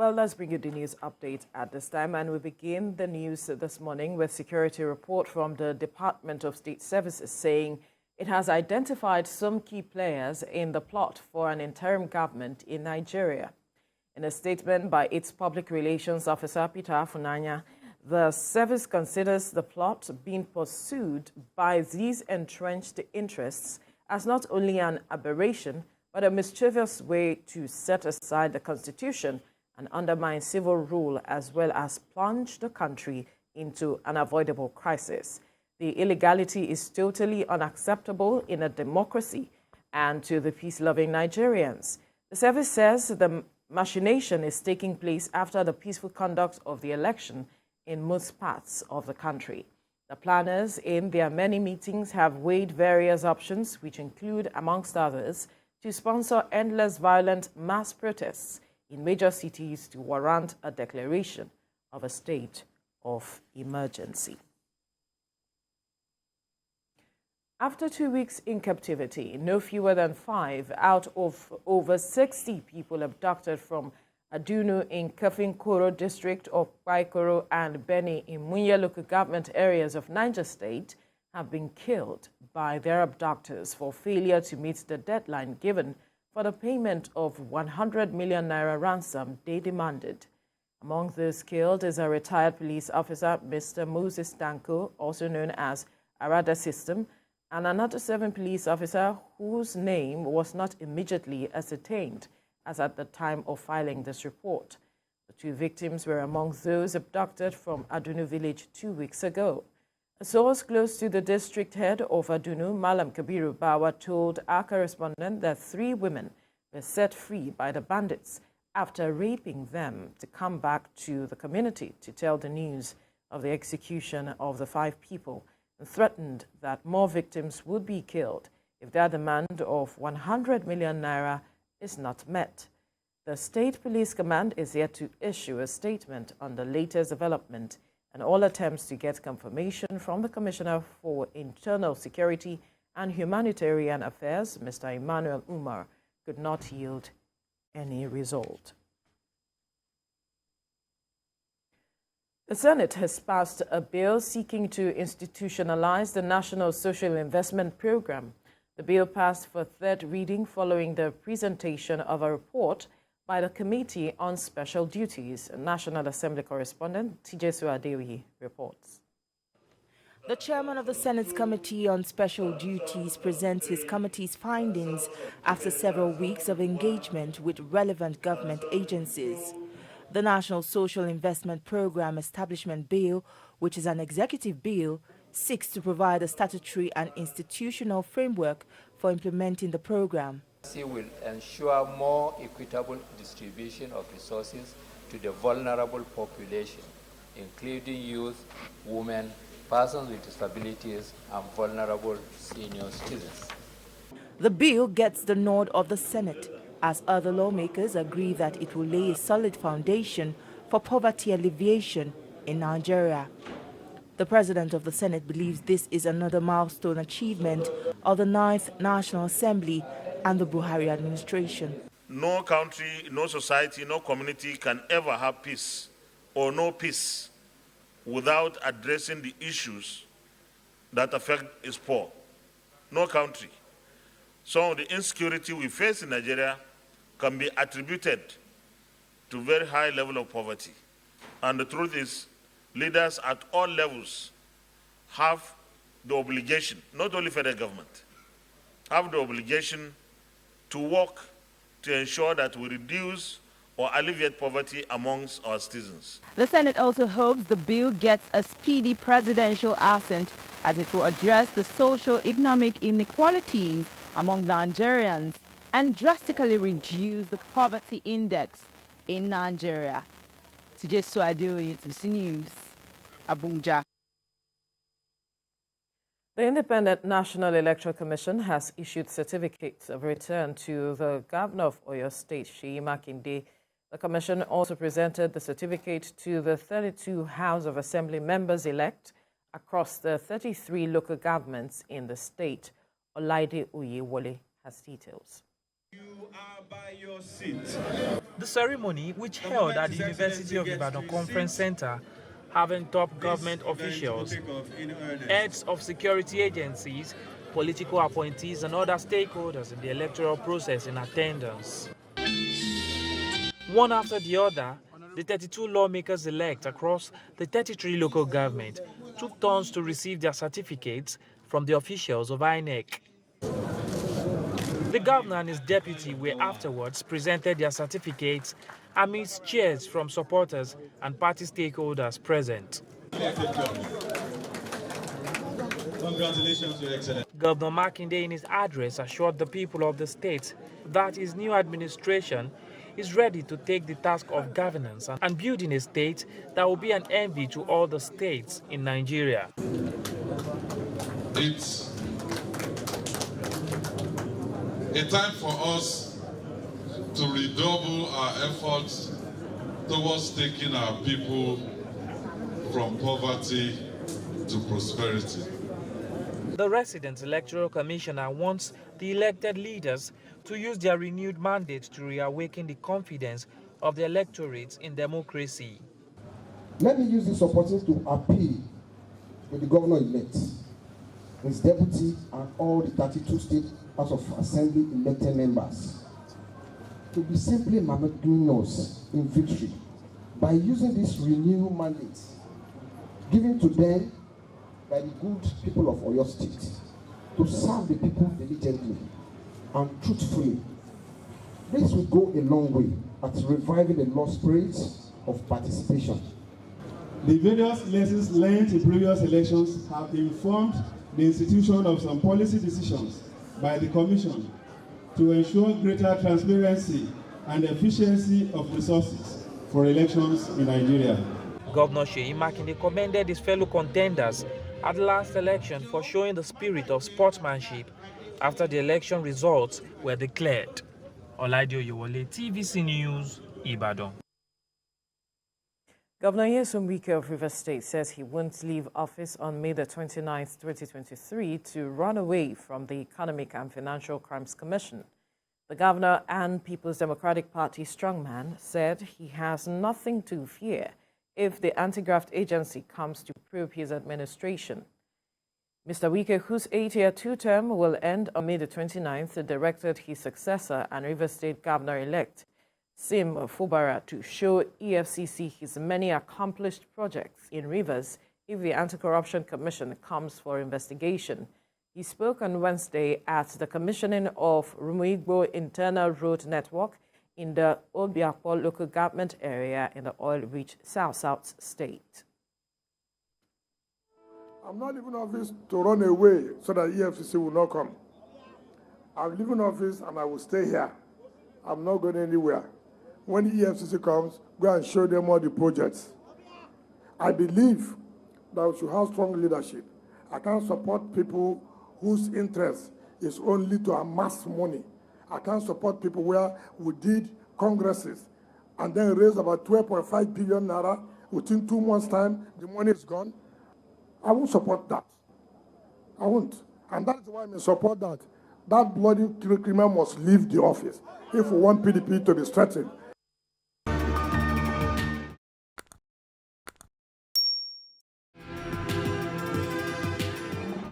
Well, let's bring you the news update at this time, and we begin the news this morning with security report from the Department of State Services saying it has identified some key players in the plot for an interim government in Nigeria. In a statement by its public relations officer, Peter Afunanya, the service considers the plot being pursued by these entrenched interests as not only an aberration, but a mischievous way to set aside the Constitution and undermine civil rule, as well as plunge the country into an avoidable crisis. The illegality is totally unacceptable in a democracy and to the peace-loving Nigerians. The service says the machination is taking place after the peaceful conduct of the election in most parts of the country. The planners in their many meetings have weighed various options, which include, amongst others, to sponsor endless violent mass protests in major cities to warrant a declaration of a state of emergency. After 2 weeks in captivity, no fewer than 5 out of over 60 people abducted from Adunu in Kafinkoro district of Wike and Beni in Munya local government areas of Niger State have been killed by their abductors for failure to meet the deadline given for the payment of 100 million naira ransom they demanded. Among those killed is a retired police officer, Mr. Moses Danko, also known as Arada System, and another 7 police officer whose name was not immediately ascertained as at the time of filing this report. The 2 victims were among those abducted from Adunu village 2 weeks ago. A source close to the district head of Adunu, Malam Kabiru Bawa, told our correspondent that 3 women were set free by the bandits after raping them to come back to the community to tell the news of the execution of the 5 people, and threatened that more victims would be killed if their demand of 100 million naira is not met. The State Police Command is yet to issue a statement on the latest development, and all attempts to get confirmation from the Commissioner for Internal Security and Humanitarian Affairs, Mr. Emmanuel Umar, could not yield any result. The Senate has passed a bill seeking to institutionalize the National Social Investment Program. The bill passed for 3rd reading following the presentation of a report by the Committee on Special Duties. National Assembly correspondent Tijesu Adewi reports. The chairman of the Senate's Committee on Special Duties presents his committee's findings after several weeks of engagement with relevant government agencies. The National Social Investment Program Establishment Bill, which is an executive bill, seeks to provide a statutory and institutional framework for implementing the program. It will ensure more equitable distribution of resources to the vulnerable population, including youth, women, persons with disabilities, and vulnerable senior citizens. The bill gets the nod of the Senate, as other lawmakers agree that it will lay a solid foundation for poverty alleviation in Nigeria. The President of the Senate believes this is another milestone achievement of the 9th National Assembly and the Buhari administration. No country, no society, no community can ever have peace or no peace without addressing the issues that affect its poor. No country. Some of the insecurity we face in Nigeria can be attributed to very high level of poverty. And the truth is, leaders at all levels have the obligation, not only federal government, have the obligation to work to ensure that we reduce or alleviate poverty amongst our citizens. The Senate also hopes the bill gets a speedy presidential assent as it will address the socio-economic inequalities among Nigerians and drastically reduce the poverty index in Nigeria. Tijesu Adeoye, TVC News, Abuja. The Independent National Electoral Commission has issued certificates of return to the Governor of Oyo State, Seyi Makinde. The Commission also presented the certificate to the 32 House of Assembly members-elect across the 33 local governments in the state. Olaide Oyewole has details. You are by your seat. The ceremony, which held at the University of Ibadan Conference Center, having top government officials, heads of security agencies, political appointees and other stakeholders in the electoral process in attendance. One after the other, the 32 lawmakers-elect across the 33 local governments took turns to receive their certificates from the officials of INEC. The governor and his deputy were afterwards presented their certificates amidst cheers from supporters and party stakeholders present. Congratulations, Your Excellency. Governor Makinde in his address assured the people of the state that his new administration is ready to take the task of governance and building a state that will be an envy to all the states in Nigeria. It's a time for us to redouble our efforts towards taking our people from poverty to prosperity. The resident electoral commissioner wants the elected leaders to use their renewed mandate to reawaken the confidence of the electorate in democracy. Let me use this opportunity to appeal to the governor-elect, his deputy, and all the 32 state House of Assembly elected members to be simply magnanimous in victory by using this renewed mandate given to them by the good people of Oyo State to serve the people diligently and truthfully. This will go a long way at reviving the lost spirit of participation. The various lessons learned in previous elections have informed the institution of some policy decisions by the Commission to ensure greater transparency and efficiency of resources for elections in Nigeria. Governor Seyi Makinde commended his fellow contenders at the last election for showing the spirit of sportsmanship after the election results were declared. Olaide Oyewole, TVC News, Ibadan. Governor Nyesom Wike of Rivers State says he won't leave office on May the 29th, 2023 to run away from the Economic and Financial Crimes Commission. The governor and People's Democratic Party strongman said he has nothing to fear if the anti-graft agency comes to probe his administration. Mr. Wike, whose 8-year two-term will end on May the 29th, directed his successor and Rivers State Governor-elect, Sim Fubara, to show EFCC his many accomplished projects in Rivers if the Anti-Corruption Commission comes for investigation. He spoke on Wednesday at the commissioning of Rumuigbo Internal Road Network in the Obiakpo local government area in the oil-rich South state. I'm not leaving office to run away so that EFCC will not come. I'm leaving office and I will stay here. I'm not going anywhere. When the EFCC comes, go and show them all the projects. I believe that we should have strong leadership. I can't support people whose interest is only to amass money. I can't support people where we did congresses and then raised about 12.5 billion naira. Within 2 months' time, the money is gone. I won't support that. I won't. And that's why I support that. That bloody criminal must leave the office if we want PDP to be strengthened.